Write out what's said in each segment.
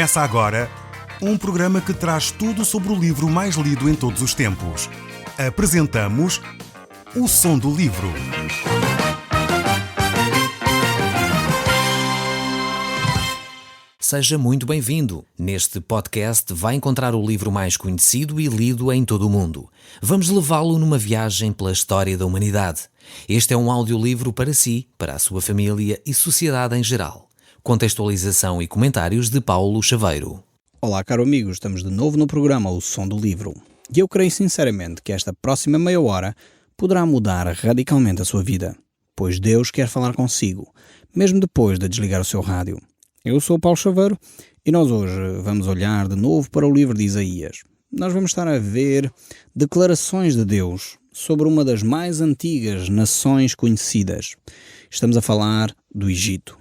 Começa agora um programa que traz tudo sobre o livro mais lido em todos os tempos. Apresentamos O Som do Livro. Seja muito bem-vindo. Neste podcast vai encontrar o livro mais conhecido e lido em todo o mundo. Vamos levá-lo numa viagem pela história da humanidade. Este é um audiolivro para si, para a sua família e sociedade em geral. Contextualização e comentários de Paulo Chaveiro. Olá, caro amigo, estamos de novo no programa O Som do Livro. E eu creio sinceramente que esta próxima meia hora poderá mudar radicalmente a sua vida, pois Deus quer falar consigo, mesmo depois de desligar o seu rádio. Eu sou o Paulo Chaveiro e nós hoje vamos olhar de novo para o livro de Isaías. Nós vamos estar a ver declarações de Deus sobre uma das mais antigas nações conhecidas. Estamos a falar do Egito.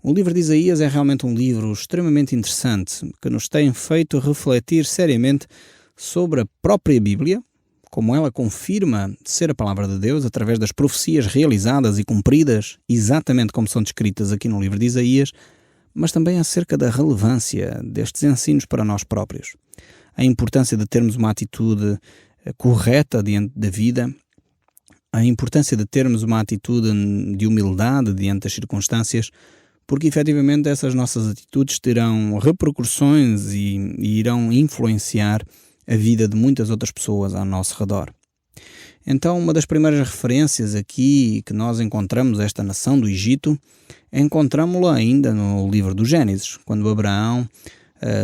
O livro de Isaías é realmente um livro extremamente interessante que nos tem feito refletir seriamente sobre a própria Bíblia, como ela confirma ser a palavra de Deus através das profecias realizadas e cumpridas exatamente como são descritas aqui no livro de Isaías, mas também acerca da relevância destes ensinos para nós próprios. A importância de termos uma atitude correta diante da vida, a importância de termos uma atitude de humildade diante das circunstâncias, porque efetivamente essas nossas atitudes terão repercussões e irão influenciar a vida de muitas outras pessoas ao nosso redor. Então, uma das primeiras referências aqui que nós encontramos esta nação do Egito, encontramos-la ainda no livro do Gênesis, quando Abraão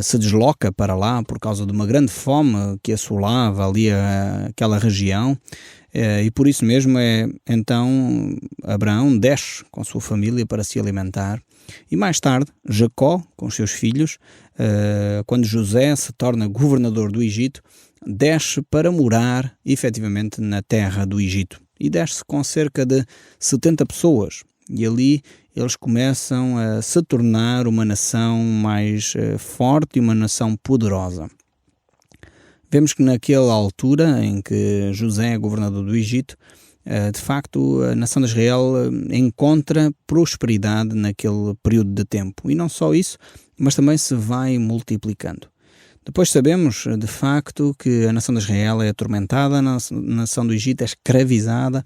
se desloca para lá por causa de uma grande fome que assolava ali aquela região, e por isso mesmo então Abraão desce com a sua família para se alimentar, e mais tarde Jacó com os seus filhos, quando José se torna governador do Egito, desce para morar efetivamente na terra do Egito, e desce com cerca de 70 pessoas, e ali eles começam a se tornar uma nação mais forte e uma nação poderosa. Vemos que naquela altura em que José é governador do Egito, de facto a nação de Israel encontra prosperidade naquele período de tempo. E não só isso, mas também se vai multiplicando. Depois sabemos, de facto, que a nação de Israel é atormentada, a nação do Egito é escravizada.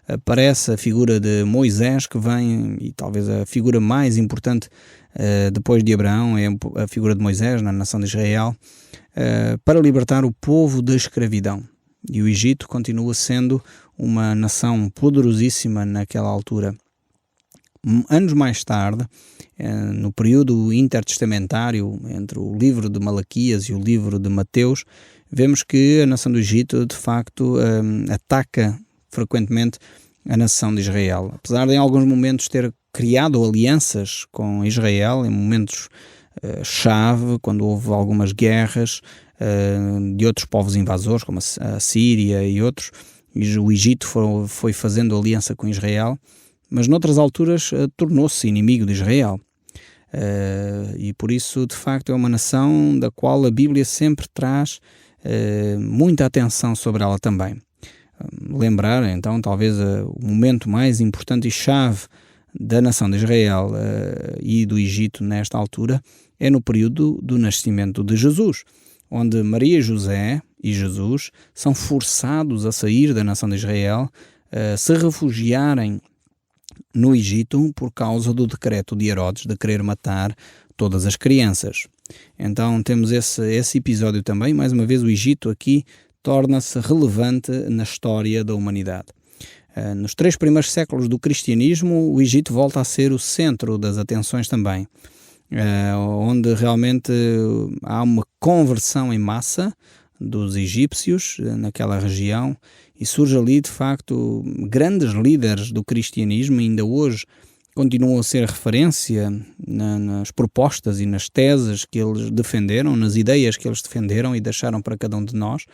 Aparece a figura de Moisés, que vem, e talvez a figura mais importante depois de Abraão, é a figura de Moisés na nação de Israel, para libertar o povo da escravidão. E o Egito continua sendo uma nação poderosíssima naquela altura. Anos mais tarde, no período intertestamentário, entre o livro de Malaquias e o livro de Mateus, vemos que a nação do Egito, de facto, ataca frequentemente a nação de Israel. Apesar de em alguns momentos ter criado alianças com Israel, em momentos chave, quando houve algumas guerras de outros povos invasores, como a Síria e outros, e o Egito foi fazendo aliança com Israel, mas noutras alturas tornou-se inimigo de Israel. E por isso, de facto, é uma nação da qual a Bíblia sempre traz muita atenção sobre ela também. Lembrar, então, talvez o momento mais importante e chave da nação de Israel e do Egito nesta altura é no período do nascimento de Jesus, onde Maria, José e Jesus são forçados a sair da nação de Israel, a se refugiarem no Egito por causa do decreto de Herodes de querer matar todas as crianças. Então temos esse episódio também. Mais uma vez o Egito aqui torna-se relevante na história da humanidade. Nos 3 primeiros séculos do cristianismo, o Egito volta a ser o centro das atenções também, onde realmente há uma conversão em massa dos egípcios naquela região, e surge ali de facto grandes líderes do cristianismo, ainda hoje continuam a ser referência nas propostas e nas teses que eles defenderam, nas ideias que eles defenderam e deixaram para cada um de nós,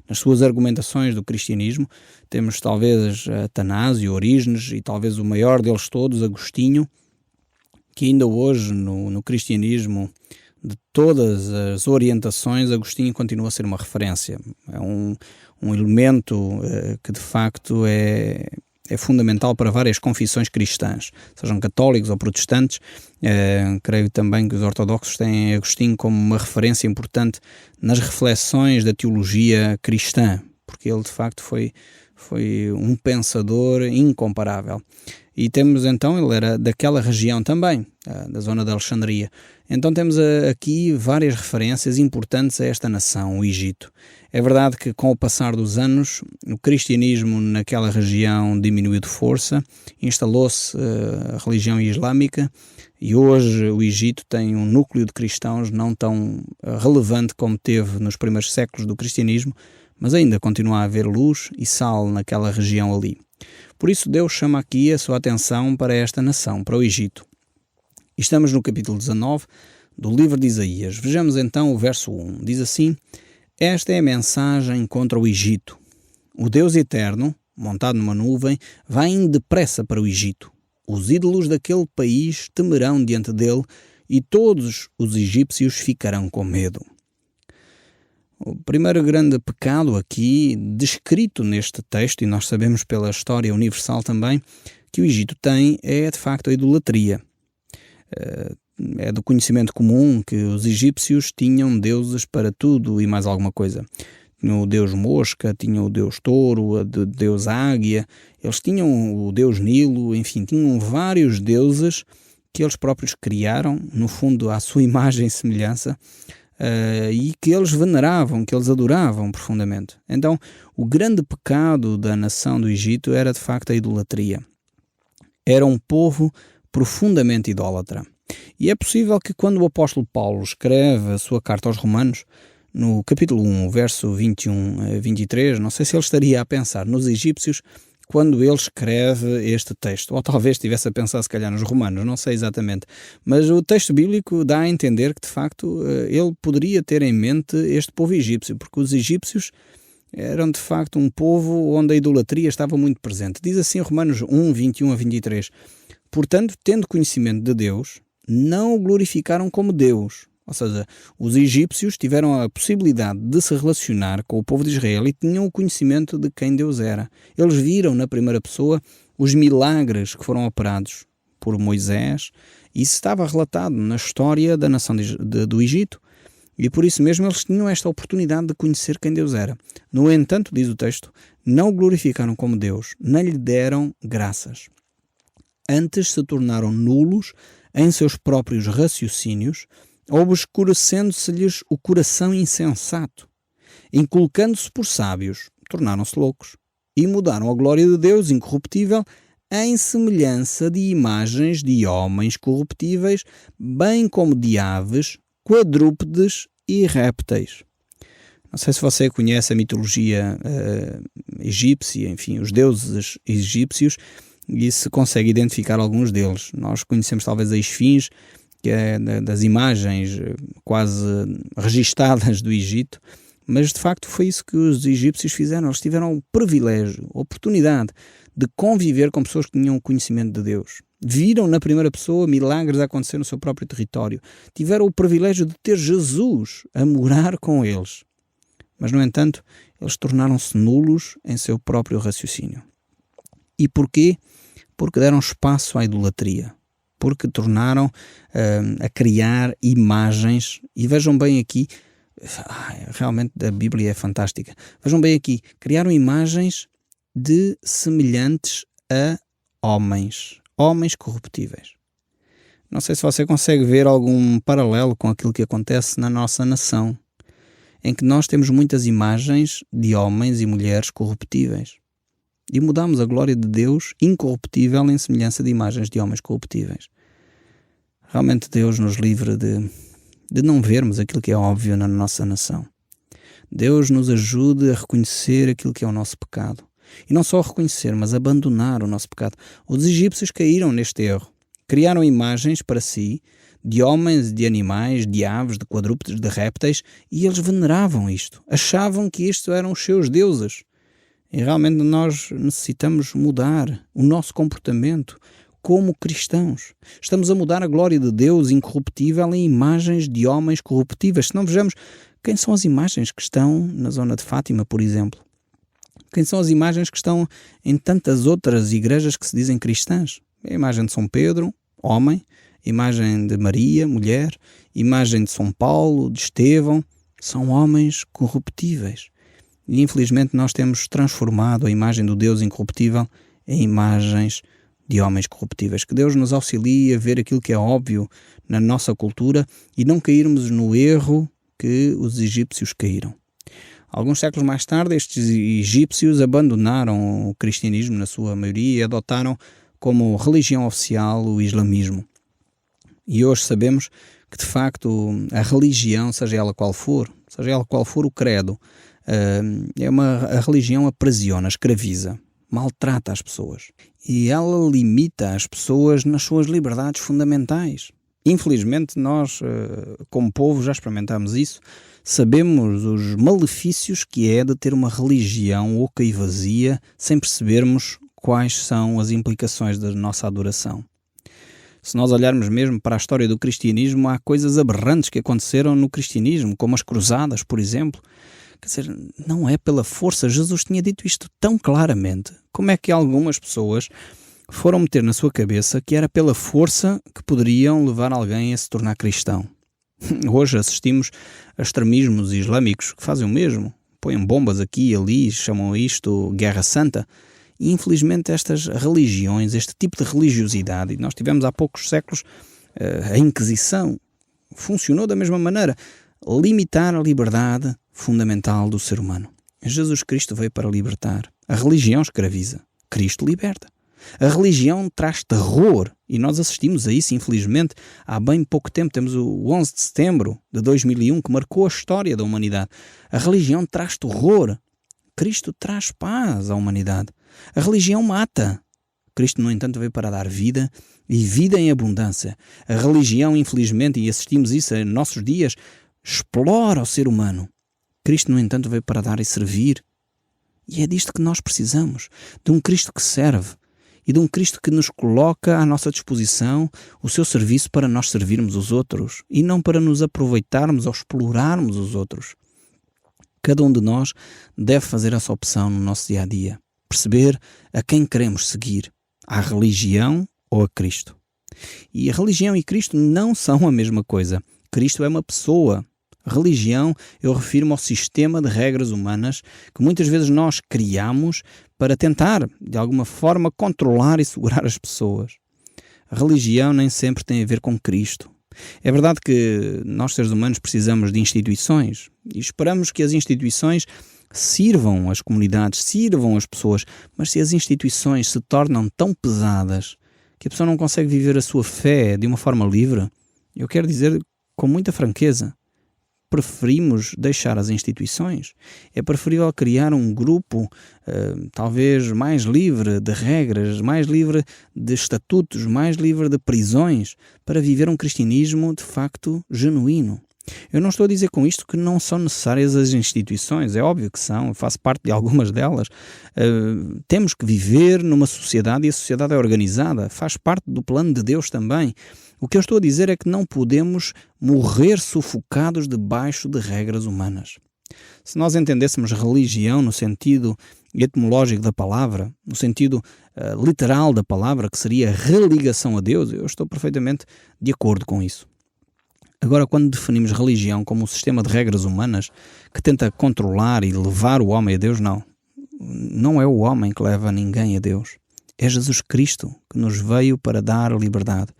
nas suas argumentações do cristianismo. Temos talvez Atanásio, Orígenes e talvez o maior deles todos, Agostinho, que ainda hoje no cristianismo, de todas as orientações, Agostinho continua a ser uma referência. É um elemento que de facto é É fundamental para várias confissões cristãs, sejam católicos ou protestantes. Creio também que os ortodoxos têm Agostinho como uma referência importante nas reflexões da teologia cristã, porque ele de facto foi um pensador incomparável. E temos então, ele era daquela região também, da zona de Alexandria. Então temos aqui várias referências importantes a esta nação, o Egito. É verdade que com o passar dos anos, o cristianismo naquela região diminuiu de força, instalou-se a religião islâmica e hoje o Egito tem um núcleo de cristãos não tão relevante como teve nos primeiros séculos do cristianismo, mas ainda continua a haver luz e sal naquela região ali. Por isso Deus chama aqui a sua atenção para esta nação, para o Egito. Estamos no capítulo 19 do livro de Isaías. Vejamos então o verso 1. Diz assim: esta é a mensagem contra o Egito. O Deus eterno, montado numa nuvem, vai indo depressa para o Egito. Os ídolos daquele país temerão diante dele e todos os egípcios ficarão com medo. O primeiro grande pecado aqui descrito neste texto, e nós sabemos pela história universal também, que o Egito tem é de facto a idolatria. É do conhecimento comum que os egípcios tinham deuses para tudo e mais alguma coisa. Tinham o deus mosca, tinham o deus touro, o deus águia, eles tinham o deus Nilo, enfim, tinham vários deuses que eles próprios criaram, no fundo à sua imagem e semelhança, e que eles veneravam, que eles adoravam profundamente. Então, o grande pecado da nação do Egito era de facto a idolatria. Era um povo profundamente idólatra. E é possível que quando o apóstolo Paulo escreve a sua carta aos Romanos, no capítulo 1, verso 21 a 23, não sei se ele estaria a pensar nos egípcios quando ele escreve este texto, ou talvez estivesse a pensar se calhar nos romanos, não sei exatamente, mas o texto bíblico dá a entender que de facto ele poderia ter em mente este povo egípcio, porque os egípcios eram de facto um povo onde a idolatria estava muito presente. Diz assim Romanos 1, 21 a 23, portanto, tendo conhecimento de Deus, não o glorificaram como Deus. Ou seja, os egípcios tiveram a possibilidade de se relacionar com o povo de Israel e tinham o conhecimento de quem Deus era. Eles viram na primeira pessoa os milagres que foram operados por Moisés, e isso estava relatado na história da nação do Egito, e por isso mesmo eles tinham esta oportunidade de conhecer quem Deus era. No entanto, diz o texto, não o glorificaram como Deus, nem lhe deram graças. Antes se tornaram nulos em seus próprios raciocínios, obscurecendo-se-lhes o coração insensato. Inculcando-se por sábios, tornaram-se loucos e mudaram a glória de Deus incorruptível em semelhança de imagens de homens corruptíveis, bem como de aves, quadrúpedes e répteis. Não sei se você conhece a mitologia egípcia, enfim, os deuses egípcios, e se consegue identificar alguns deles. Nós conhecemos talvez a esfinge, que é das imagens quase registadas do Egito, mas de facto foi isso que os egípcios fizeram. Eles tiveram o privilégio, a oportunidade de conviver com pessoas que tinham conhecimento de Deus. Viram na primeira pessoa milagres a acontecer no seu próprio território. Tiveram o privilégio de ter Jesus a morar com eles. Mas, no entanto, eles tornaram-se nulos em seu próprio raciocínio. E porquê? Porque deram espaço à idolatria. Porque tornaram a criar imagens. E vejam bem aqui, realmente a Bíblia é fantástica. Vejam bem aqui, criaram imagens de semelhantes a homens corruptíveis. Não sei se você consegue ver algum paralelo com aquilo que acontece na nossa nação, em que nós temos muitas imagens de homens e mulheres corruptíveis. E mudamos a glória de Deus incorruptível em semelhança de imagens de homens corruptíveis. Realmente Deus nos livre de não vermos aquilo que é óbvio na nossa nação. Deus nos ajude a reconhecer aquilo que é o nosso pecado. E não só reconhecer, mas abandonar o nosso pecado. Os egípcios caíram neste erro. Criaram imagens para si, de homens, de animais, de aves, de quadrúpedes, de répteis, e eles veneravam isto. Achavam que isto eram os seus deuses. E realmente nós necessitamos mudar o nosso comportamento como cristãos. Estamos a mudar a glória de Deus incorruptível em imagens de homens corruptíveis. Se não vejamos quem são as imagens que estão na zona de Fátima, por exemplo. Quem são as imagens que estão em tantas outras igrejas que se dizem cristãs? A imagem de São Pedro, homem, imagem de Maria, mulher, imagem de São Paulo, de Estevão. São homens corruptíveis. E infelizmente nós temos transformado a imagem do Deus incorruptível em imagens de homens corruptíveis. Que Deus nos auxilie a ver aquilo que é óbvio na nossa cultura e não cairmos no erro que os egípcios caíram. Alguns séculos mais tarde, estes egípcios abandonaram o cristianismo na sua maioria e adotaram como religião oficial o islamismo. E hoje sabemos que, de facto, a religião, seja ela qual for o credo, a religião aprisiona, escraviza, maltrata as pessoas. E ela limita as pessoas nas suas liberdades fundamentais. Infelizmente, nós, como povo, já experimentámos isso. Sabemos os malefícios que é de ter uma religião oca e vazia sem percebermos quais são as implicações da nossa adoração. Se nós olharmos mesmo para a história do cristianismo, há coisas aberrantes que aconteceram no cristianismo, como as cruzadas, por exemplo. Quer dizer, não é pela força. Jesus tinha dito isto tão claramente. Como é que algumas pessoas foram meter na sua cabeça que era pela força que poderiam levar alguém a se tornar cristão? Hoje assistimos a extremismos islâmicos que fazem o mesmo. Põem bombas aqui e ali, chamam isto Guerra Santa. E infelizmente estas religiões, este tipo de religiosidade, e nós tivemos há poucos séculos a Inquisição, funcionou da mesma maneira. Limitar a liberdade fundamental do ser humano. Jesus Cristo veio para libertar. A religião escraviza. Cristo liberta. A religião traz terror e nós assistimos a isso, infelizmente, há bem pouco tempo. Temos o 11 de setembro de 2001 que marcou a história da humanidade. A religião traz terror. Cristo traz paz à humanidade. A religião mata. Cristo, no entanto, veio para dar vida e vida em abundância. A religião, infelizmente, e assistimos isso em nossos dias, explora o ser humano. Cristo, no entanto, veio para dar e servir. E é disto que nós precisamos. De um Cristo que serve. E de um Cristo que nos coloca à nossa disposição o seu serviço para nós servirmos os outros. E não para nos aproveitarmos ou explorarmos os outros. Cada um de nós deve fazer essa opção no nosso dia-a-dia. Perceber a quem queremos seguir. À religião ou a Cristo. E a religião e Cristo não são a mesma coisa. Cristo é uma pessoa. Religião, eu refiro-me ao sistema de regras humanas que muitas vezes nós criamos para tentar, de alguma forma, controlar e segurar as pessoas. A religião nem sempre tem a ver com Cristo. É verdade que nós, seres humanos, precisamos de instituições e esperamos que as instituições sirvam as comunidades, sirvam as pessoas, mas se as instituições se tornam tão pesadas que a pessoa não consegue viver a sua fé de uma forma livre, eu quero dizer com muita franqueza, preferimos deixar as instituições. É preferível criar um grupo talvez mais livre de regras, mais livre de estatutos, mais livre de prisões, para viver um cristianismo de facto genuíno. Eu não estou a dizer com isto que não são necessárias as instituições, é óbvio que são, eu faço parte de algumas delas. Temos que viver numa sociedade e a sociedade é organizada, faz parte do plano de Deus também. O que eu estou a dizer é que não podemos morrer sufocados debaixo de regras humanas. Se nós entendêssemos religião no sentido etimológico da palavra, no sentido literal da palavra, que seria religação a Deus, eu estou perfeitamente de acordo com isso. Agora, quando definimos religião como um sistema de regras humanas que tenta controlar e levar o homem a Deus, não é o homem que leva ninguém a Deus. É Jesus Cristo que nos veio para dar liberdade.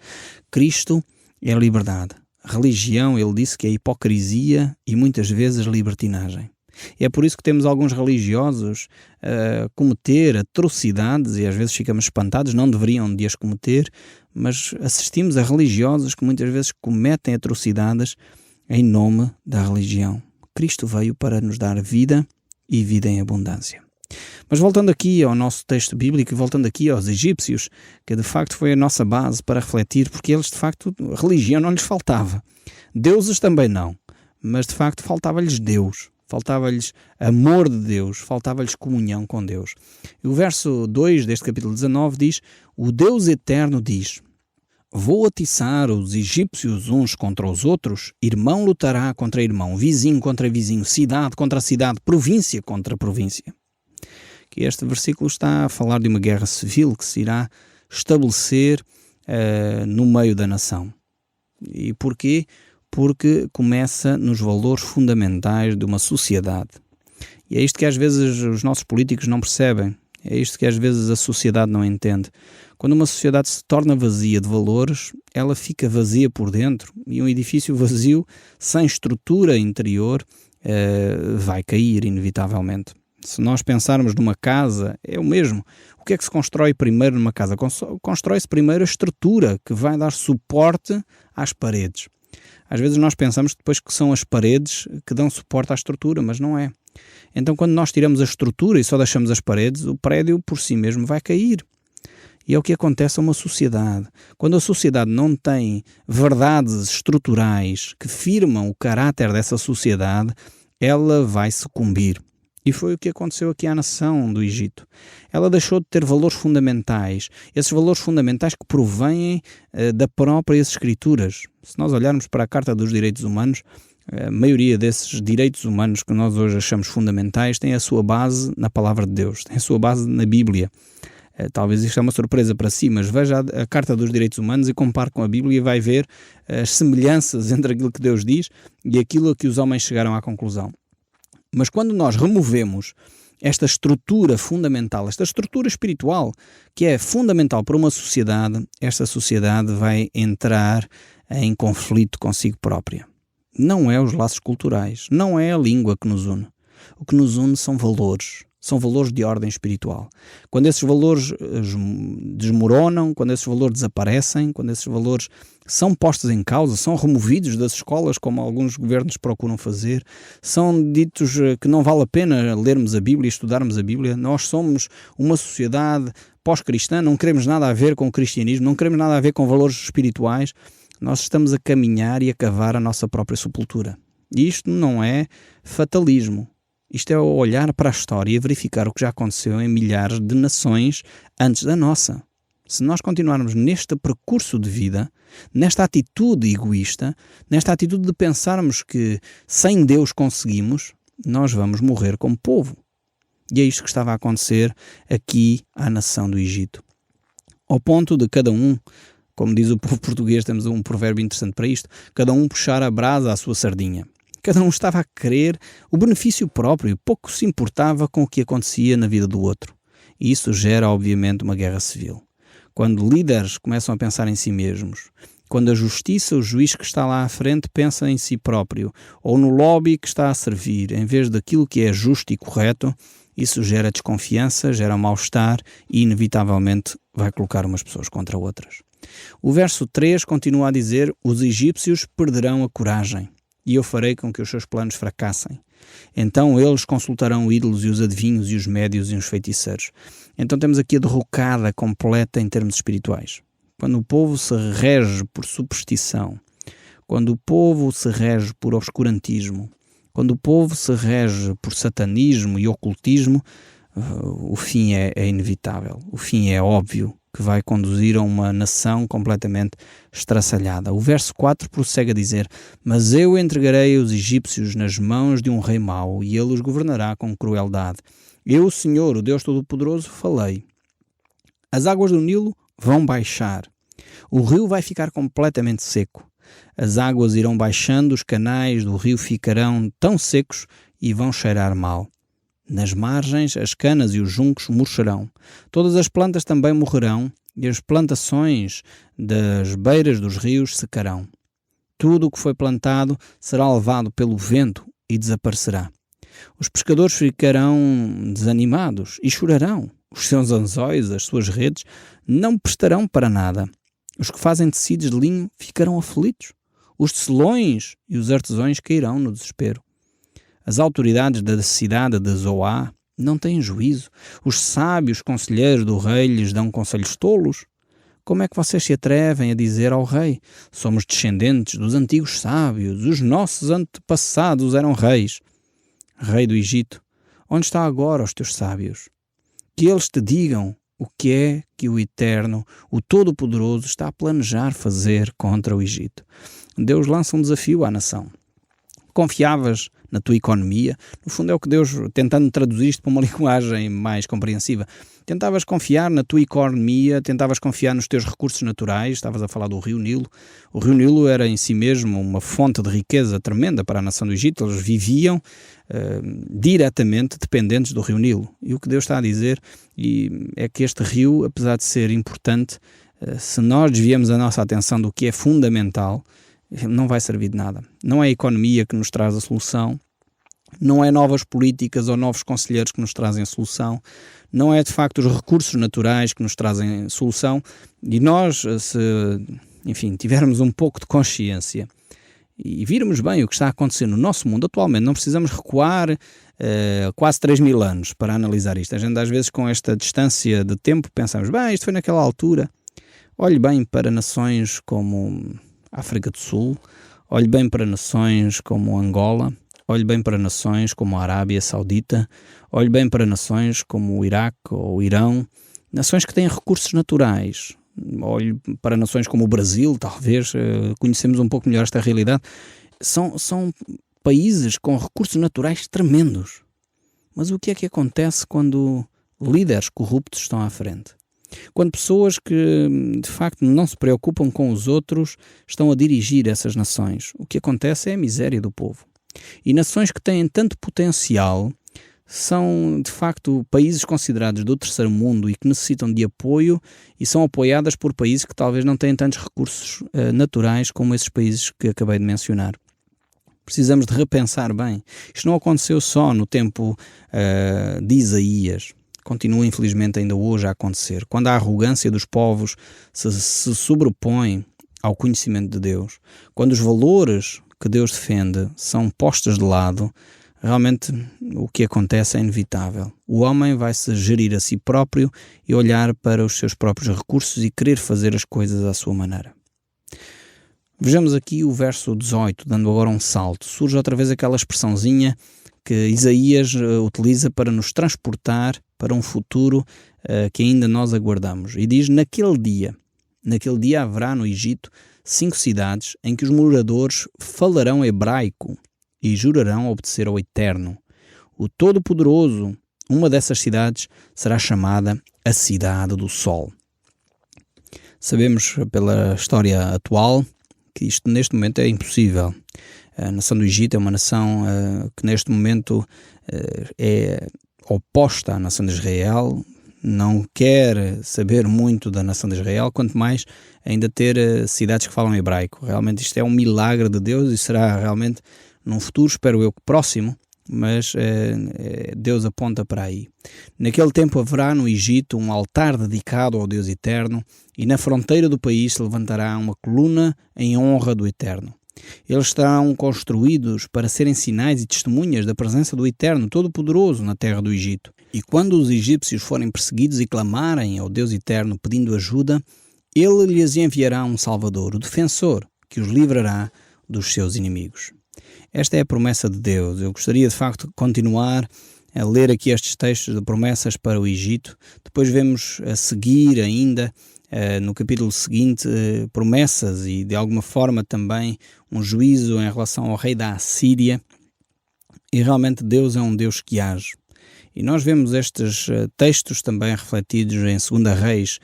Cristo é a liberdade. A religião, ele disse que é hipocrisia e muitas vezes libertinagem. É por isso que temos alguns religiosos a cometer atrocidades e às vezes ficamos espantados, não deveriam de as cometer, mas assistimos a religiosos que muitas vezes cometem atrocidades em nome da religião. Cristo veio para nos dar vida e vida em abundância. Mas voltando aqui ao nosso texto bíblico e voltando aqui aos egípcios, que de facto foi a nossa base para refletir, porque eles de facto, a religião não lhes faltava. Deuses também não, mas de facto faltava-lhes Deus. Faltava-lhes amor de Deus, faltava-lhes comunhão com Deus. E o verso 2 deste capítulo 19 diz: o Deus eterno diz: vou atiçar os egípcios uns contra os outros, irmão lutará contra irmão, vizinho contra vizinho, cidade contra cidade, província contra província. que este versículo está a falar de uma guerra civil que se irá estabelecer no meio da nação. E porquê? Porque começa nos valores fundamentais de uma sociedade. E é isto que às vezes os nossos políticos não percebem. É isto que às vezes a sociedade não entende. Quando uma sociedade se torna vazia de valores, ela fica vazia por dentro. E um edifício vazio, sem estrutura interior, vai cair inevitavelmente. Se nós pensarmos numa casa, é o mesmo. O que é que se constrói primeiro numa casa? Constrói-se primeiro a estrutura que vai dar suporte às paredes. Às vezes nós pensamos depois que são as paredes que dão suporte à estrutura, mas não é. Então quando nós tiramos a estrutura e só deixamos as paredes, o prédio por si mesmo vai cair. E é o que acontece a uma sociedade. Quando a sociedade não tem verdades estruturais que firmam o caráter dessa sociedade, ela vai sucumbir. E foi o que aconteceu aqui à nação do Egito. Ela deixou de ter valores fundamentais, esses valores fundamentais que provêm das próprias Escrituras. Se nós olharmos para a Carta dos Direitos Humanos, a maioria desses direitos humanos que nós hoje achamos fundamentais tem a sua base na Palavra de Deus, tem a sua base na Bíblia. Talvez isto é uma surpresa para si, mas veja a Carta dos Direitos Humanos e compare com a Bíblia e vai ver as semelhanças entre aquilo que Deus diz e aquilo a que os homens chegaram à conclusão. Mas quando nós removemos esta estrutura fundamental, esta estrutura espiritual, que é fundamental para uma sociedade, esta sociedade vai entrar em conflito consigo própria. Não é os laços culturais, não é a língua que nos une. O que nos une são valores de ordem espiritual. Quando esses valores desmoronam, quando esses valores desaparecem, quando esses valores são postos em causa, são removidos das escolas, como alguns governos procuram fazer, são ditos que não vale a pena lermos a Bíblia e estudarmos a Bíblia. Nós somos uma sociedade pós-cristã, não queremos nada a ver com o cristianismo, não queremos nada a ver com valores espirituais. Nós estamos a caminhar e a cavar a nossa própria sepultura. E isto não é fatalismo. Isto é olhar para a história e verificar o que já aconteceu em milhares de nações antes da nossa. Se nós continuarmos neste percurso de vida, nesta atitude egoísta, nesta atitude de pensarmos que sem Deus conseguimos, nós vamos morrer como povo. E é isto que estava a acontecer aqui à nação do Egito. Ao ponto de cada um, como diz o povo português, temos um provérbio interessante para isto, cada um puxar a brasa à sua sardinha. Cada um estava a querer o benefício próprio, pouco se importava com o que acontecia na vida do outro. E isso gera, obviamente, uma guerra civil. Quando líderes começam a pensar em si mesmos, quando a justiça, o juiz que está lá à frente, pensa em si próprio, ou no lobby que está a servir, em vez daquilo que é justo e correto, isso gera desconfiança, gera mal-estar e, inevitavelmente, vai colocar umas pessoas contra outras. O verso 3 continua a dizer: os egípcios perderão a coragem, e eu farei com que os seus planos fracassem. Então eles consultarão ídolos e os adivinhos e os médios e os feiticeiros. Então temos aqui a derrocada completa em termos espirituais. Quando o povo se rege por superstição, quando o povo se rege por obscurantismo, quando o povo se rege por satanismo e ocultismo, o fim é inevitável. O fim é óbvio, que vai conduzir a uma nação completamente estraçalhada. O verso 4 prossegue a dizer: mas eu entregarei os egípcios nas mãos de um rei mau, e ele os governará com crueldade. Eu, o Senhor, o Deus Todo-Poderoso, falei. As águas do Nilo vão baixar. O rio vai ficar completamente seco. As águas irão baixando, os canais do rio ficarão tão secos e vão cheirar mal. Nas margens, as canas e os juncos murcharão. Todas as plantas também morrerão, e as plantações das beiras dos rios secarão. Tudo o que foi plantado será levado pelo vento e desaparecerá. Os pescadores ficarão desanimados e chorarão. Os seus anzóis, as suas redes, não prestarão para nada. Os que fazem tecidos de linho ficarão aflitos. Os tecelões e os artesãos cairão no desespero. As autoridades da cidade de Zoá não têm juízo. Os sábios conselheiros do rei lhes dão conselhos tolos. Como é que vocês se atrevem a dizer ao rei: somos descendentes dos antigos sábios, os nossos antepassados eram reis? Rei do Egito, onde está agora os teus sábios? Que eles te digam o que é que o Eterno, o Todo-Poderoso, está a planejar fazer contra o Egito. Deus lança um desafio à nação. confiavas na tua economia. No fundo é o que Deus, tentando traduzir isto para uma linguagem mais compreensiva, tentavas confiar na tua economia, tentavas confiar nos teus recursos naturais. Estavas a falar do Rio Nilo. O Rio Nilo era em si mesmo uma fonte de riqueza tremenda para a nação do Egito. Eles viviam diretamente dependentes do Rio Nilo. E o que Deus está a dizer é que este rio, apesar de ser importante, se nós desviamos a nossa atenção do que é fundamental, não vai servir de nada. Não é a economia que nos traz a solução, não é novas políticas ou novos conselheiros que nos trazem a solução, não é de facto os recursos naturais que nos trazem solução. E nós, se tivermos um pouco de consciência e virmos bem o que está a acontecer no nosso mundo atualmente, não precisamos recuar quase 3.000 anos para analisar isto. A gente às vezes, com esta distância de tempo, pensamos, isto foi naquela altura. Olhe bem para nações como a África do Sul, olhe bem para nações como Angola, olhe bem para nações como a Arábia Saudita, olhe bem para nações como o Iraque ou o Irão, nações que têm recursos naturais. Olhe para nações como o Brasil, talvez, conhecemos um pouco melhor esta realidade. São países com recursos naturais tremendos. Mas o que é que acontece quando líderes corruptos estão à frente? Quando pessoas que, de facto, não se preocupam com os outros estão a dirigir essas nações, o que acontece é a miséria do povo. E nações que têm tanto potencial são, de facto, países considerados do terceiro mundo e que necessitam de apoio e são apoiadas por países que talvez não têm tantos recursos naturais como esses países que acabei de mencionar. Precisamos de repensar bem. Isto não aconteceu só no tempo de Isaías. Continua, infelizmente, ainda hoje a acontecer. Quando a arrogância dos povos se sobrepõe ao conhecimento de Deus, quando os valores que Deus defende são postos de lado, realmente o que acontece é inevitável. O homem vai se gerir a si próprio e olhar para os seus próprios recursos e querer fazer as coisas à sua maneira. Vejamos aqui o verso 18, dando agora um salto. Surge outra vez aquela expressãozinha que Isaías utiliza para nos transportar para um futuro que ainda nós aguardamos. E diz, naquele dia haverá no Egito 5 cidades em que os moradores falarão hebraico e jurarão obedecer ao Eterno. O Todo-Poderoso, uma dessas cidades, será chamada a Cidade do Sol. Sabemos pela história atual que isto neste momento é impossível. A nação do Egito é uma nação que neste momento é oposta à nação de Israel, não quer saber muito da nação de Israel, quanto mais ainda ter cidades que falam hebraico. Realmente isto é um milagre de Deus e será realmente num futuro, espero eu que próximo, mas Deus aponta para aí. Naquele tempo haverá no Egito um altar dedicado ao Deus Eterno e na fronteira do país se levantará uma coluna em honra do Eterno. Eles estarão construídos para serem sinais e testemunhas da presença do Eterno Todo-Poderoso na terra do Egito. E quando os egípcios forem perseguidos e clamarem ao Deus Eterno pedindo ajuda, ele lhes enviará um Salvador, o defensor, que os livrará dos seus inimigos. Esta é a promessa de Deus. Eu gostaria de facto de continuar a ler aqui estes textos de promessas para o Egito. Depois vemos a seguir ainda no capítulo seguinte promessas e de alguma forma também um juízo em relação ao rei da Assíria. E realmente Deus é um Deus que age. E nós vemos estes textos também refletidos em 2 Reis,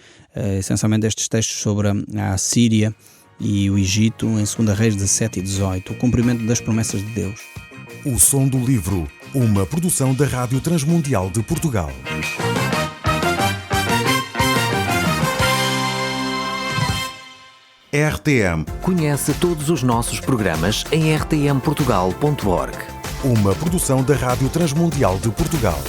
essencialmente estes textos sobre a Assíria e o Egito, em 2 Reis 17 e 18, o cumprimento das promessas de Deus. O Som do Livro, uma produção da Rádio Transmundial de Portugal. RTM. Conhece todos os nossos programas em rtmportugal.org. Uma produção da Rádio Transmundial de Portugal.